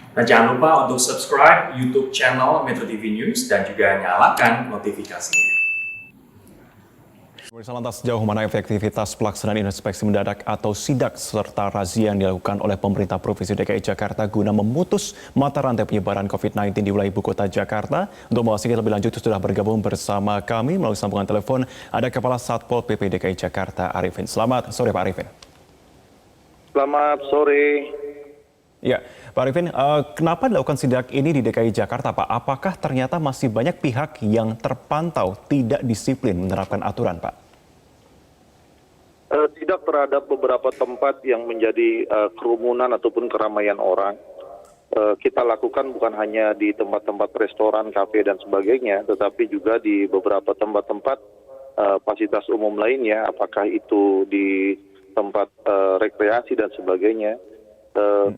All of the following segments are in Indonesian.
Dan jangan lupa untuk subscribe YouTube channel Metro TV News dan juga nyalakan notifikasinya. Pemirsa, lantas sejauh mana efektivitas pelaksanaan inspeksi mendadak atau sidak serta razia yang dilakukan oleh pemerintah Provinsi DKI Jakarta guna memutus mata rantai penyebaran COVID-19 di wilayah ibu kota Jakarta? Untuk membahasnya lebih lanjut sudah bergabung bersama kami melalui sambungan telepon ada Kepala Satpol PP DKI Jakarta Arifin. Selamat sore Pak Arifin. Selamat sore. Ya, Pak Arifin, kenapa dilakukan sidak ini di DKI Jakarta, Pak? Apakah ternyata masih banyak pihak yang terpantau tidak disiplin menerapkan aturan, Pak? Sidak terhadap beberapa tempat yang menjadi kerumunan ataupun keramaian orang. Kita lakukan bukan hanya di tempat-tempat restoran, kafe, dan sebagainya, tetapi juga di beberapa tempat-tempat fasilitas umum lainnya, apakah itu di tempat rekreasi dan sebagainya.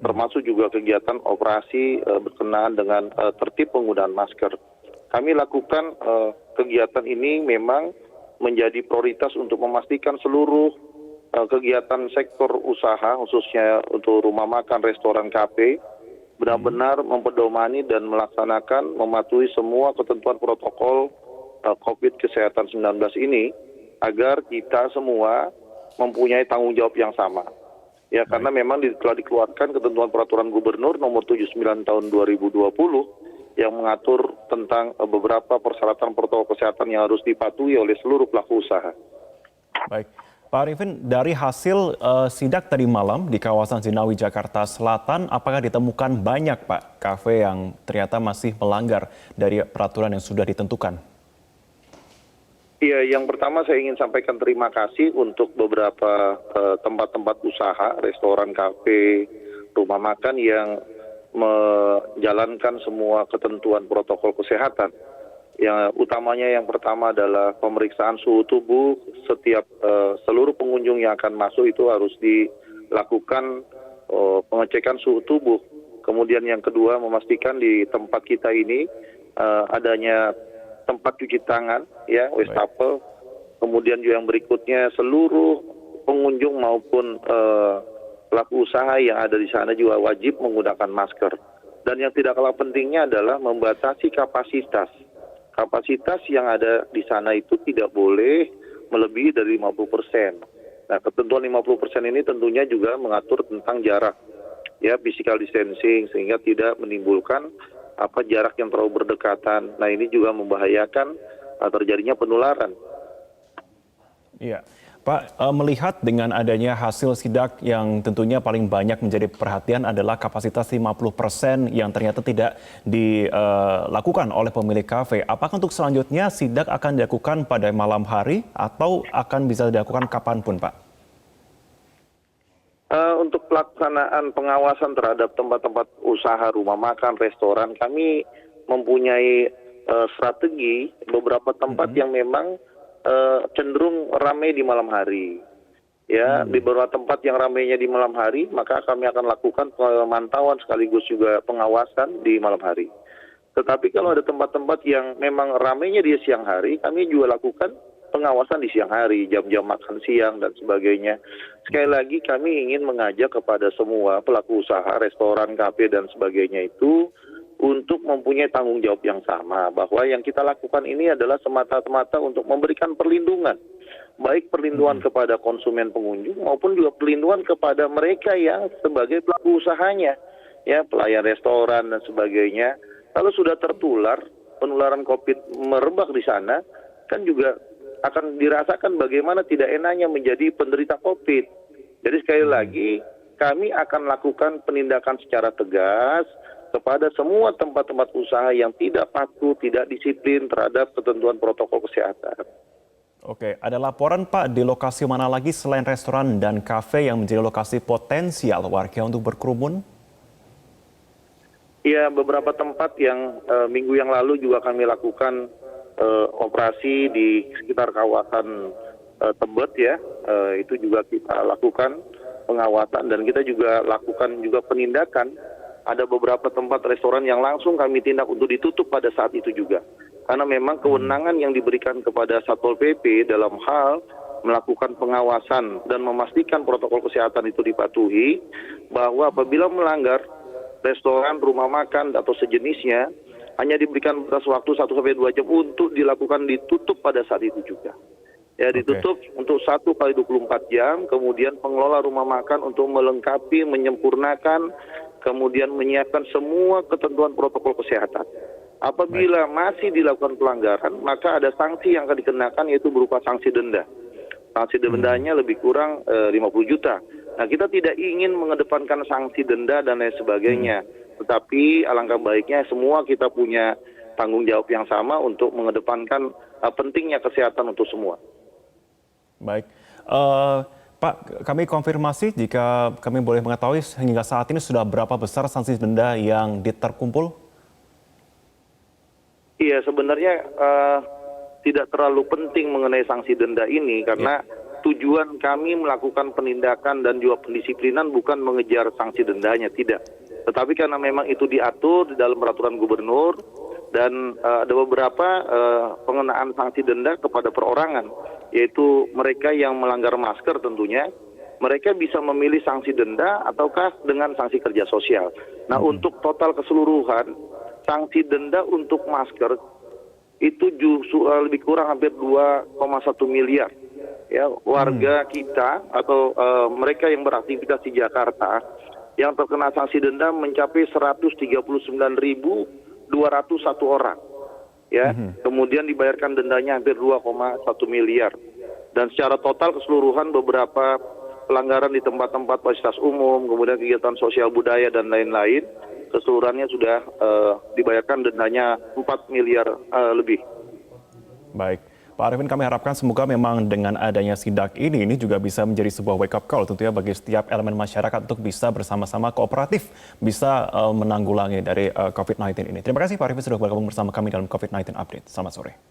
Termasuk juga kegiatan operasi berkenaan dengan tertib penggunaan masker. Kami lakukan kegiatan ini memang menjadi prioritas untuk memastikan seluruh kegiatan sektor usaha, khususnya untuk rumah makan, restoran, kafe, benar-benar mempedomani dan melaksanakan, mematuhi semua ketentuan protokol COVID kesehatan 19 ini, agar kita semua mempunyai tanggung jawab yang sama. Ya, karena memang telah dikeluarkan ketentuan peraturan gubernur nomor 79 tahun 2020 yang mengatur tentang beberapa persyaratan protokol kesehatan yang harus dipatuhi oleh seluruh pelaku usaha. Baik, Pak Arifin, dari hasil sidak tadi malam di kawasan Zinawi, Jakarta Selatan, apakah ditemukan banyak, Pak, kafe yang ternyata masih melanggar dari peraturan yang sudah ditentukan? Iya, yang pertama saya ingin sampaikan terima kasih untuk beberapa tempat-tempat usaha, restoran, kafe, rumah makan yang menjalankan semua ketentuan protokol kesehatan. Yang utamanya yang pertama adalah pemeriksaan suhu tubuh. Setiap seluruh pengunjung yang akan masuk itu harus dilakukan pengecekan suhu tubuh. Kemudian yang kedua, memastikan di tempat kita ini adanya tempat cuci tangan, ya, wastafel. Kemudian juga yang berikutnya, seluruh pengunjung maupun pelaku usaha yang ada di sana juga wajib menggunakan masker. Dan yang tidak kalah pentingnya adalah membatasi kapasitas. Kapasitas yang ada di sana itu tidak boleh melebihi dari 50%. Nah, ketentuan 50% ini tentunya juga mengatur tentang jarak, ya, physical distancing, sehingga tidak menimbulkan jarak yang terlalu berdekatan. Nah, ini juga membahayakan terjadinya penularan. Iya. Pak, melihat dengan adanya hasil sidak yang tentunya paling banyak menjadi perhatian adalah kapasitas 50% yang ternyata tidak dilakukan oleh pemilik kafe. Apakah untuk selanjutnya sidak akan dilakukan pada malam hari atau akan bisa dilakukan kapanpun, Pak? Untuk pelaksanaan pengawasan terhadap tempat-tempat usaha, rumah makan, restoran, kami mempunyai strategi beberapa tempat yang memang cenderung ramai di malam hari. Ya, di beberapa tempat yang ramainya di malam hari, maka kami akan lakukan pemantauan sekaligus juga pengawasan di malam hari. Tetapi kalau ada tempat-tempat yang memang ramainya di siang hari, kami juga lakukan pengawasan di siang hari, jam-jam makan siang dan sebagainya. Sekali lagi kami ingin mengajak kepada semua pelaku usaha, restoran, kafe dan sebagainya itu untuk mempunyai tanggung jawab yang sama, bahwa yang kita lakukan ini adalah semata-mata untuk memberikan perlindungan, baik perlindungan kepada konsumen pengunjung maupun juga perlindungan kepada mereka yang sebagai pelaku usahanya, ya, pelayan restoran dan sebagainya. Kalau sudah tertular, penularan COVID merebak di sana, kan juga akan dirasakan bagaimana tidak enaknya menjadi penderita COVID. Jadi sekali lagi, kami akan lakukan penindakan secara tegas kepada semua tempat-tempat usaha yang tidak patuh, tidak disiplin terhadap ketentuan protokol kesehatan. Oke, ada laporan, Pak, di lokasi mana lagi selain restoran dan kafe yang menjadi lokasi potensial warga untuk berkerumun? Ya, beberapa tempat yang minggu yang lalu juga kami lakukan operasi di sekitar kawasan Tebet, ya, itu juga kita lakukan pengawasan dan kita juga lakukan juga penindakan. Ada beberapa tempat restoran yang langsung kami tindak untuk ditutup pada saat itu juga. Karena memang kewenangan yang diberikan kepada Satpol PP dalam hal melakukan pengawasan dan memastikan protokol kesehatan itu dipatuhi, bahwa apabila melanggar restoran, rumah makan atau sejenisnya hanya diberikan batas waktu 1-2 jam untuk dilakukan ditutup pada saat itu juga. Ya, ditutup untuk 1 kali 24 jam, kemudian pengelola rumah makan untuk melengkapi, menyempurnakan, kemudian menyiapkan semua ketentuan protokol kesehatan. Apabila masih dilakukan pelanggaran, maka ada sanksi yang akan dikenakan, yaitu berupa sanksi denda. Sanksi dendanya lebih kurang 50 juta. Nah, kita tidak ingin mengedepankan sanksi denda dan lain sebagainya. Tetapi alangkah baiknya semua kita punya tanggung jawab yang sama untuk mengedepankan pentingnya kesehatan untuk semua. Baik. Pak, kami konfirmasi jika kami boleh mengetahui hingga saat ini sudah berapa besar sanksi denda yang terkumpul? Iya, sebenarnya tidak terlalu penting mengenai sanksi denda ini karena tujuan kami melakukan penindakan dan juga pendisiplinan bukan mengejar sanksi dendanya, tidak. Tetapi karena memang itu diatur di dalam peraturan gubernur dan ada beberapa pengenaan sanksi denda kepada perorangan, yaitu mereka yang melanggar masker tentunya, mereka bisa memilih sanksi denda ataukah dengan sanksi kerja sosial. Nah, untuk total keseluruhan, sanksi denda untuk masker itu justru lebih kurang hampir 2,1 miliar. Ya, warga kita atau mereka yang beraktivitas di Jakarta yang terkena sanksi denda mencapai 139.201 orang. Ya, kemudian dibayarkan dendanya hampir 2,1 miliar. Dan secara total keseluruhan beberapa pelanggaran di tempat-tempat fasilitas umum, kemudian kegiatan sosial budaya dan lain-lain, keseluruhannya sudah dibayarkan dendanya 4 miliar lebih. Baik. Pak Arifin, kami harapkan semoga memang dengan adanya sidak ini juga bisa menjadi sebuah wake up call tentunya bagi setiap elemen masyarakat untuk bisa bersama-sama kooperatif bisa menanggulangi dari COVID-19 ini. Terima kasih Pak Arifin sudah bergabung bersama kami dalam COVID-19 Update. Selamat sore.